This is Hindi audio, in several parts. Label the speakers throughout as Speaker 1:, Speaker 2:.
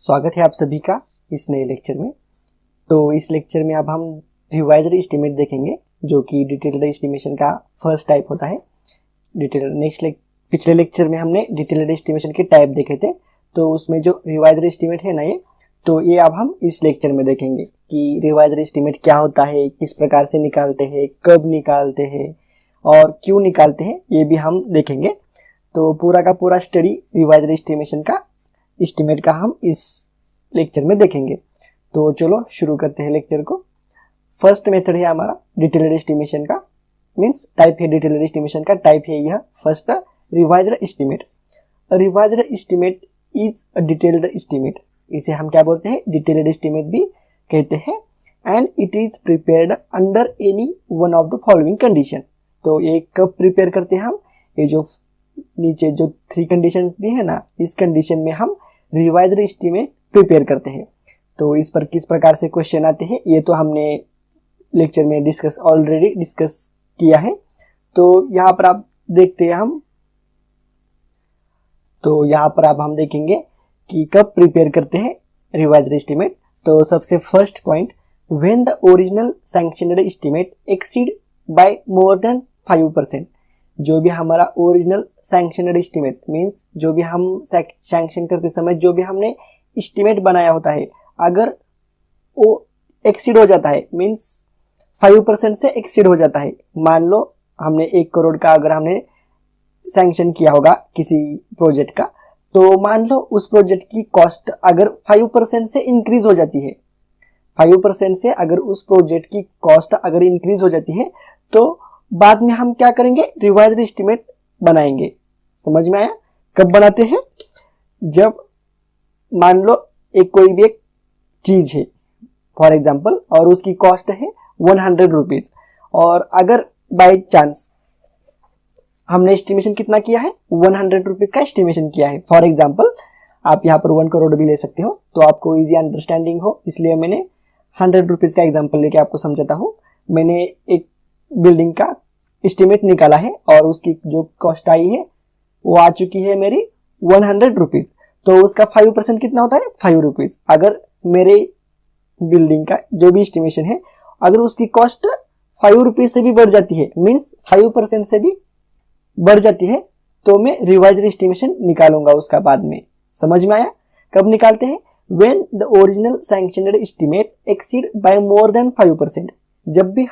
Speaker 1: स्वागत है आप सभी का इस नए लेक्चर में। तो इस लेक्चर में अब हम रिवाइज्ड एस्टीमेट देखेंगे, जो कि डिटेल्ड एस्टिमेशन का फर्स्ट टाइप होता है। पिछले लेक्चर में हमने डिटेल्ड एस्टिमेशन के टाइप देखे थे, तो उसमें जो रिवाइज्ड एस्टीमेट है ना ये अब हम इस लेक्चर में देखेंगे कि रिवाइज्ड एस्टीमेट क्या होता है, किस प्रकार से निकालते हैं, कब निकालते हैं और क्यों निकालते हैं, ये भी हम देखेंगे। तो पूरा का पूरा स्टडी रिवाइज्ड एस्टीमेट का हम इस लेक्चर में देखेंगे। तो चलो शुरू करते हैं लेक्चर को। फर्स्ट मेथड है हमारा डिटेल्ड एस्टिमेशन का, मींस टाइप है डिटेल्ड एस्टिमेशन का, टाइप है यह first revised estimate. Revised estimate is a detailed estimate, इसे हम क्या बोलते हैं, डिटेल्ड एस्टीमेट भी कहते हैं। And it is prepared under any one of the following condition. तो ये कब प्रिपेयर करते हैं हम, ये जो नीचे जो 3 कंडीशंस दी है ना, इस कंडीशन में हम रिवाइज्ड एस्टीमेट प्रिपेयर करते हैं। तो इस पर किस प्रकार से क्वेश्चन आते हैं ये तो हमने लेक्चर में ऑलरेडी डिस्कस किया है। तो यहाँ पर आप देखते हैं अब हम देखेंगे कि कब प्रिपेयर करते हैं रिवाइज्ड एस्टीमेट। तो सबसे first point, when the original sanctioned estimate exceed by more than 5%। जो भी हमारा ओरिजिनल सैंक्शनड एस्टीमेट मींस जो भी हम सैंक्शन करते समय जो भी हमने एस्टीमेट बनाया होता है, अगर वो एक्सीड हो जाता है, मींस 5% से एक्सीड हो जाता है। मान लो हमने 1 करोड़ का अगर हमने सैंक्शन किया होगा किसी प्रोजेक्ट का, तो मान लो उस प्रोजेक्ट की कॉस्ट अगर 5% से इंक्रीज हो जाती है, 5% से अगर उस प्रोजेक्ट की कॉस्ट अगर इंक्रीज हो जाती है, तो बाद में हम क्या करेंगे, रिवाइज्ड एस्टीमेट बनाएंगे। समझ में आया? कब बनाते हैं, जब मान लो कोई भी एक चीज है फॉर एग्जांपल, और उसकी कॉस्ट है 100 रुपीज, और अगर बाय चांस हमने एस्टिमेशन कितना किया है, 100 रुपीज का एस्टिमेशन किया है। फॉर एग्जांपल आप यहाँ पर 1 करोड़ भी ले सकते हो, तो आपको इजी अंडरस्टैंडिंग हो, इसलिए मैंने 100 रुपीज का एग्जाम्पल लेके आपको समझाता हूँ। मैंने एक बिल्डिंग का एस्टिमेट निकाला है और उसकी जो कॉस्ट आई है वो आ चुकी है मेरी 100 रुपीज। तो उसका 5% कितना होता है, 5 रुपीज। अगर मेरे बिल्डिंग का जो भी एस्टिमेशन है, अगर उसकी कॉस्ट 5 रुपीज से भी बढ़ जाती है, मीन्स 5% से भी बढ़ जाती है, तो मैं रिवाइज्ड एस्टिमेशन निकालूंगा उसका बाद में। समझ में आया? कब निकालते हैं, when the original sanctioned estimate exceed by more than 5%। जब भी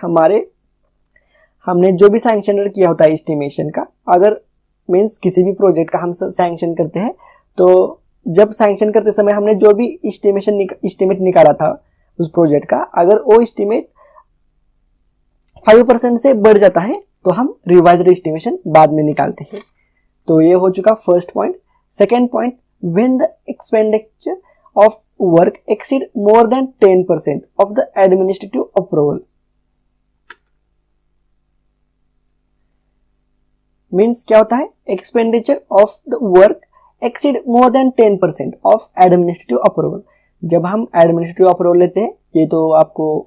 Speaker 1: हमने जो भी सैंक्शन किया होता है एस्टिमेशन का, अगर मींस किसी भी प्रोजेक्ट का हम सैंक्शन करते हैं, तो जब सैंक्शन करते समय हमने जो भी एस्टिमेट निकाला था उस प्रोजेक्ट का, अगर वो एस्टिमेट 5% से बढ़ जाता है, तो हम रिवाइज्ड एस्टिमेशन बाद में निकालते हैं। तो ये हो चुका first point. Second point, when the expenditure of work exceed more than 10% of the administrative approval. Means क्या होता है, expenditure of the work exceed more than 10% of administrative approval. जब हम एडमिनिस्ट्रेटिव अप्रूवल लेते हैं, ये तो आपको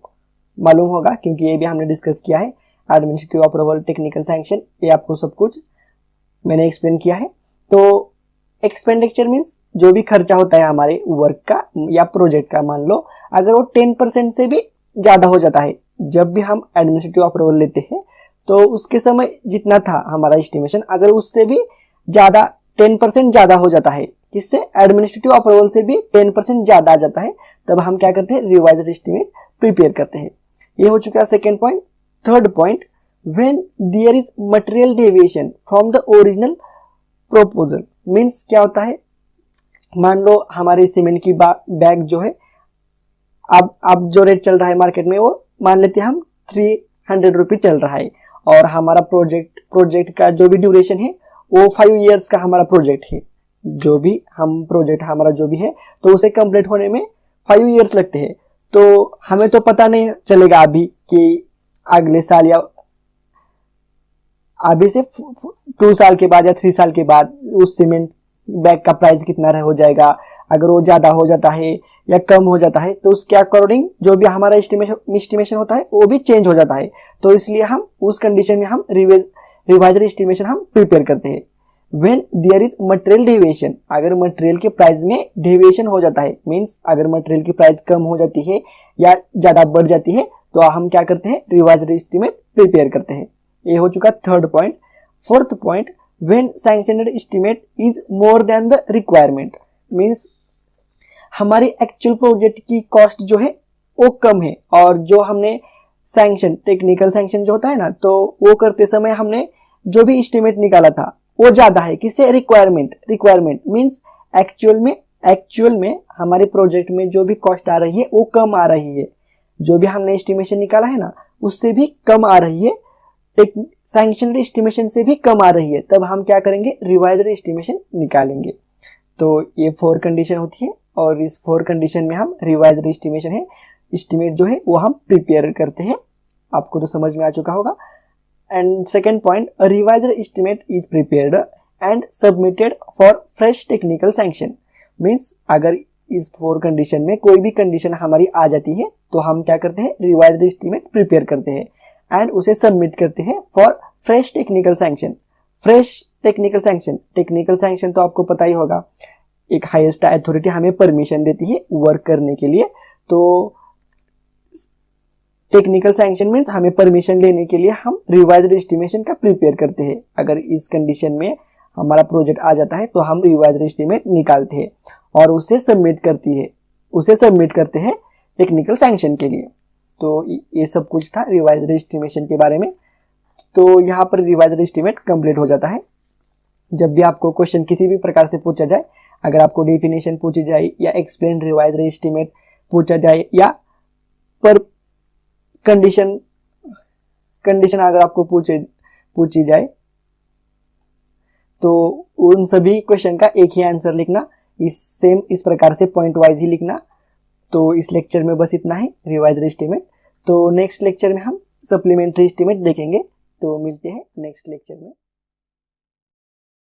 Speaker 1: मालूम होगा क्योंकि ये भी हमने डिस्कस किया है, एडमिनिस्ट्रेटिव अप्रूवल, टेक्निकल सैंक्शन, ये आपको सब कुछ मैंने एक्सप्लेन किया है। तो एक्सपेंडिचर मीन्स जो भी खर्चा होता है हमारे वर्क का या प्रोजेक्ट का, मान लो अगर वो 10% से भी ज्यादा हो जाता है, जब भी हम एडमिनिस्ट्रेटिव अप्रूवल लेते हैं, तो उसके समय जितना था हमारा एस्टिमेशन, अगर उससे भी ज्यादा 10% ज्यादा हो जाता है, किससे, एडमिनिस्ट्रेटिव अप्रूवल से भी 10% ज्यादा आ जाता है, तब हम क्या करते हैं, रिवाइज्ड एस्टिमेट प्रिपेयर करते हैं। ये हो चुका second point. Third point, when there is material deviation from the original proposal. Means क्या होता है, मान लो हमारे सीमेंट की बैग जो है, अब जो रेट चल रहा है मार्केट में, वो मान लेते हैं हम 300 रुपीज चल रहा है, और हमारा प्रोजेक्ट का जो भी ड्यूरेशन है वो 5 इयर्स का हमारा प्रोजेक्ट है। जो भी हम प्रोजेक्ट हमारा जो भी है, तो उसे कंप्लीट होने में 5 इयर्स लगते हैं। तो हमें तो पता नहीं चलेगा अभी कि अगले साल या अभी से 2 साल के बाद या 3 साल के बाद उस सीमेंट बैग का प्राइस कितना हो जाएगा। अगर वो ज्यादा हो जाता है या कम हो जाता है, तो उसके अकॉर्डिंग जो भी हमारा एस्टिमेशन होता है वो भी चेंज हो जाता है। तो इसलिए हम उस कंडीशन में हम रिवाइज्ड एस्टिमेशन हम प्रिपेयर करते हैं। When there is material deviation, अगर मटेरियल के प्राइस में डेविएशन हो जाता है, मींस अगर मटेरियल की प्राइस कम हो जाती है या ज़्यादा बढ़ जाती है तो हम क्या करते हैं, रिवाइज्ड एस्टीमेट प्रिपेयर करते हैं। ये हो चुका third point. Fourth point, when sanctioned estimate is more than the requirement, means हमारी एक्चुअल प्रोजेक्ट की कॉस्ट जो है वो कम है और जो हमने सैंक्शन, टेक्निकल सैंक्शन जो होता है ना, तो वो करते समय हमने जो भी एस्टीमेट निकाला था वो ज्यादा है, किससे, रिक्वायरमेंट मींस एक्चुअल में हमारे प्रोजेक्ट में जो भी कॉस्ट आ रही है वो कम आ रही है, जो भी हमने एस्टिमेशन निकाला है ना उससे भी कम आ रही है, सैंक्शनड एस्टिमेशन से भी कम आ रही है, तब हम क्या करेंगे, रिवाइज्ड एस्टिमेशन निकालेंगे। तो ये 4 कंडीशन होती है और इस 4 कंडीशन में हम रिवाइज्ड एस्टिमेशन है, एस्टिमेट जो है वो हम प्रिपेयर करते हैं। आपको तो समझ में आ चुका होगा। And second point, a revised estimate is prepared and submitted for fresh technical sanction, means अगर इस 4 कंडीशन में कोई भी कंडीशन हमारी आ जाती है तो हम क्या करते हैं, रिवाइज्ड एस्टिमेट प्रिपेयर करते हैं एंड उसे सबमिट करते हैं for fresh technical sanction. Fresh technical sanction तो आपको पता ही होगा, एक हाईएस्ट अथॉरिटी हमें परमिशन देती है वर्क करने के लिए, तो टेक्निकल सैंक्शन मीन्स हमें परमिशन लेने के लिए हम रिवाइज्ड एस्टिमेशन का प्रिपेयर करते हैं। अगर इस कंडीशन में हमारा प्रोजेक्ट आ जाता है तो हम रिवाइज्ड एस्टिमेट निकालते हैं और उसे सबमिट करते हैं टेक्निकल सैंक्शन के लिए। तो ये सब कुछ था रिवाइज्ड एस्टिमेशन के बारे में। तो यहाँ पर रिवाइज्ड एस्टिमेट कंप्लीट हो जाता है। जब भी आपको क्वेश्चन किसी भी प्रकार से पूछा जाए, अगर आपको डेफिनेशन पूछी जाए या एक्सप्लेन रिवाइज्ड एस्टिमेट पूछा जाए या पर कंडीशन अगर आपको पूछी जाए तो उन सभी क्वेश्चन का एक ही आंसर लिखना, इस प्रकार से पॉइंट वाइज ही लिखना। तो इस लेक्चर में बस इतना ही रिवाइज्ड एस्टिमेट। तो नेक्स्ट लेक्चर में हम सप्लीमेंट्री एस्टिमेट देखेंगे। तो मिलते हैं नेक्स्ट लेक्चर में।